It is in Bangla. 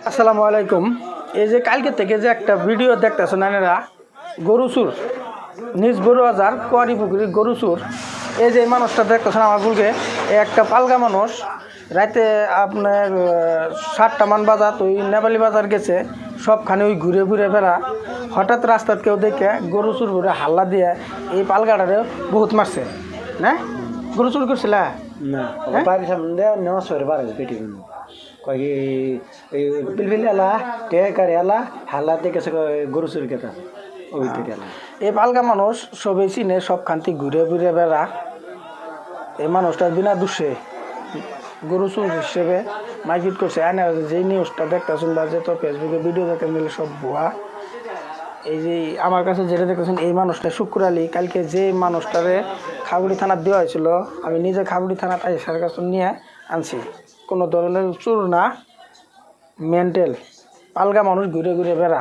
আসসালামু আলাইকুম। এই যে কালকে থেকে যে একটা ভিডিও দেখতেছেন আপনারা, গরু চুর, নিজ বড় বাজার কোয়ারি পুকুরি গরু চুর। এই যে মানুষটা দেখতেছেন আমার বুলকে, একটা পালগা মানুষ রাতে আপনার 7টা মান বাজার ওই নেপালি বাজার গেছে, সবখানে ওই ঘুরে ঘুরে বেড়া। হঠাৎ রাস্তার কেউ দেখে গরু চুর করে হাল্লা দিয়ে এই পালগাটারে বহুত মারছে। না গরু চুর করছিল না বাড়ির সামনে নেওয়া সরে বাড়ে পেটি কয় এই পিলপিল এলা টেকারে এলা হাল্লা দেখেছে গরু চুরি কেটা ওই এলা। এই পালগা মানুষ সবাই চিনে, সবখান থেকে ঘুরে ঘুরে বেড়া। এই মানুষটার বিনা দোষে গরু চুর হিসেবে মাইকিট করছে। আয়না যেই নিউজটা দেখতেছেন বা যে তো ফেসবুকে ভিডিও দেখতে নিলে সব ভুয়া। এই যে আমার কাছে যেটা দেখতেছেন, এই মানুষটা শুক্র আলী, কালকে যে মানুষটারে খাবুড়ি থানার দেওয়া হয়েছিল, আমি নিজে খাবুড়ি থানার আইসার কাছে নিয়ে আনছি। কোনো ধরনের চুর না, মেন্টাল পালগা মানুষ ঘুরে ঘুরে বেড়া।